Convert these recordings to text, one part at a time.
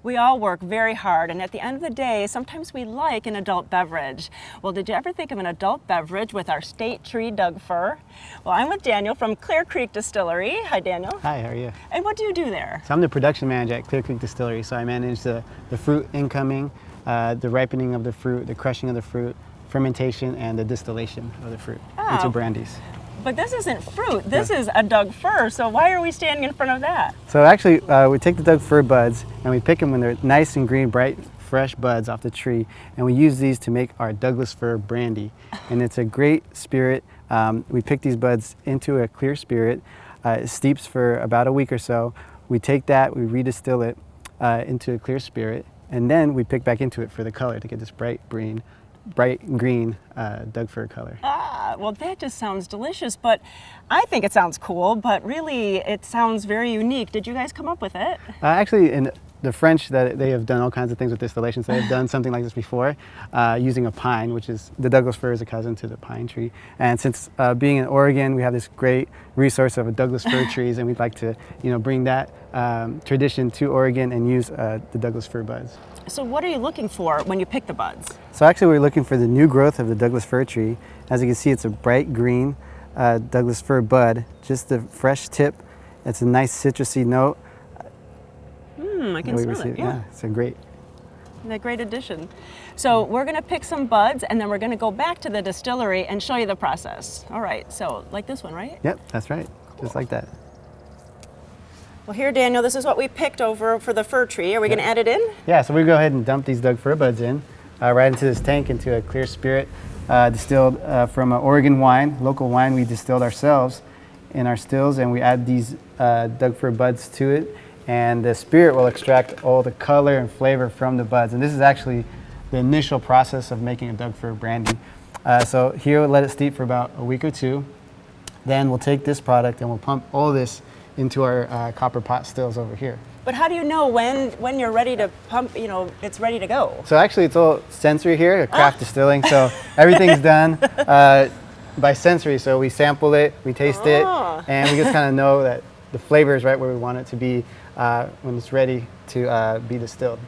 We all work very hard, and at the end of the day, sometimes we like an adult beverage. Well, did you ever think of an adult beverage with our state tree, Doug Fir? Well, I'm with Daniel from Clear Creek Distillery. Hi, Daniel. Hi, how are you? And what do you do there? So I'm the production manager at Clear Creek Distillery, so I manage the fruit incoming, the ripening of the fruit, the crushing of the fruit, fermentation, and the distillation of the fruit into brandies. But this isn't fruit, this is a Doug Fir, so why are we standing in front of that? So actually, we take the Doug Fir buds and we pick them when they're nice and green, bright, fresh buds off the tree, and we use these to make our Douglas Fir Brandy. And it's a great spirit. We pick these buds into a clear spirit. It steeps for about a week or so. We take that, we redistill it into a clear spirit, and then we pick back into it for the color to get this bright green Doug Fir color. Well, that just sounds delicious, but I think it sounds cool, but really it sounds very unique. Did you guys come up with it? Actually, in the French, that they have done all kinds of things with distillation. So they've done something like this before, using a pine, which is, the Douglas Fir is a cousin to the pine tree. And since being in Oregon, we have this great resource of Douglas Fir trees, and we'd like to, bring that tradition to Oregon and use the Douglas Fir buds. So what are you looking for when you pick the buds? So actually we're looking for the new growth of the Douglas Fir tree. As you can see, it's a bright green Douglas Fir bud, just the fresh tip. It's a nice citrusy note. I can smell it, yeah. It's a great addition. So we're gonna pick some buds and then we're gonna go back to the distillery and show you the process. All right, so like this one, right? Yep, that's right, just like that. Well, here, Daniel, this is what we picked over for the fir tree. Are we gonna add it in? Yeah, so we go ahead and dump these Doug Fir buds in, right into this tank, into a clear spirit, distilled from an Oregon wine, local wine we distilled ourselves in our stills, and we add these Doug Fir buds to it, and the spirit will extract all the color and flavor from the buds. And this is actually the initial process of making a Doug Fir brandy. So here we'll let it steep for about a week or two. Then we'll take this product and we'll pump all this into our copper pot stills over here. But how do you know when you're ready to pump, it's ready to go? So actually it's all sensory here, craft distilling, so everything's done by sensory. So we sample it, we taste it, and we just kind of know that the flavor is right where we want it to be when it's ready to be distilled.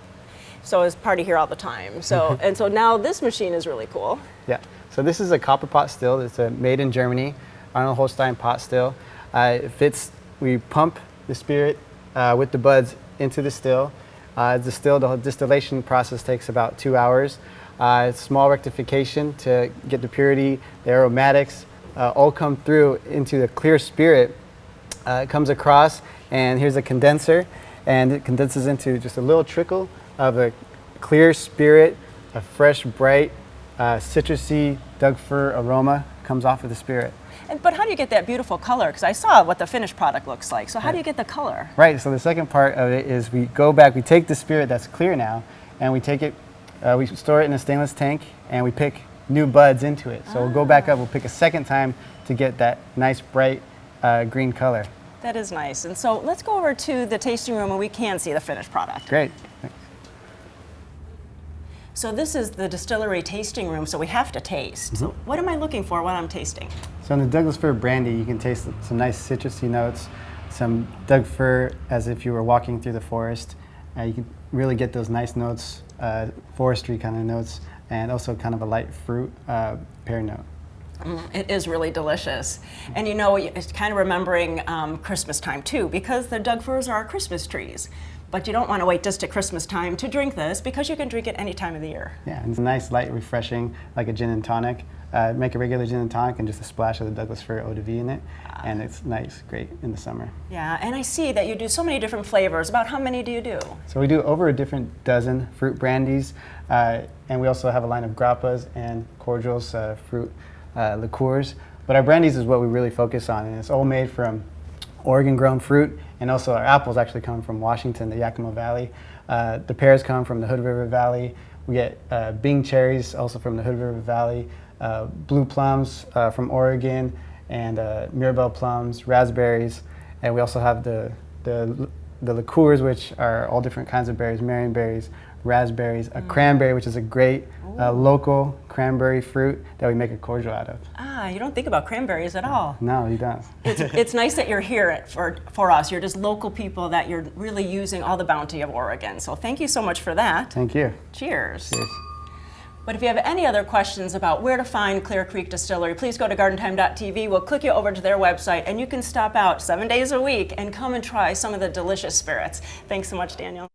So it's party here all the time. So and so now this machine is really cool. Yeah, so this is a copper pot still. It's a made in Germany, Arnold Holstein pot still. It fits. We pump the spirit with the buds into the still. The distillation process takes about 2 hours. It's small rectification to get the purity, the aromatics, all come through into the clear spirit. It comes across, and here's a condenser, and it condenses into just a little trickle of a clear spirit, a fresh, bright, citrusy Doug Fir aroma comes off of the spirit. But how do you get that beautiful color? Because I saw what the finished product looks like. So how do you get the color? Right, so the second part of it is we go back, we take the spirit that's clear now, and we take it, we store it in a stainless tank, and we pick new buds into it. So we'll go back up, we'll pick a second time to get that nice, bright green color. That is nice. And so let's go over to the tasting room and we can see the finished product. Great. Thanks. So this is the distillery tasting room, so we have to taste. So what am I looking for when I'm tasting? So in the Douglas Fir Brandy, you can taste some nice citrusy notes, some Doug Fir as if you were walking through the forest. You can really get those nice notes, forestry kind of notes, and also kind of a light fruit pear note. It is really delicious. And it's kind of remembering Christmas time too, because the Doug Firs are our Christmas trees. But you don't want to wait just at Christmas time to drink this, because you can drink it any time of the year. Yeah, and it's a nice, light, refreshing, like a gin and tonic. Make a regular gin and tonic and just a splash of the Douglas Fir eau de vie in it. And it's nice, great in the summer. Yeah, and I see that you do so many different flavors. About how many do you do? So we do over a different dozen fruit brandies. And we also have a line of grappas and cordials, fruit liqueurs. But our brandies is what we really focus on, and it's all made from Oregon-grown fruit, and also our apples actually come from Washington, the Yakima Valley. The pears come from the Hood River Valley. We get Bing cherries also from the Hood River Valley, blue plums from Oregon, and Mirabelle plums, raspberries, and we also have the liqueurs, which are all different kinds of berries, marionberries, raspberries, a cranberry, which is a great local cranberry fruit that we make a cordial out of. Yeah, you don't think about cranberries at all. No, you don't. It's nice that you're here for us. You're just local people that you're really using all the bounty of Oregon. So thank you so much for that. Thank you. Cheers. Cheers. But if you have any other questions about where to find Clear Creek Distillery, please go to gardentime.tv. We'll click you over to their website, and you can stop out 7 days a week and come and try some of the delicious spirits. Thanks so much, Daniel.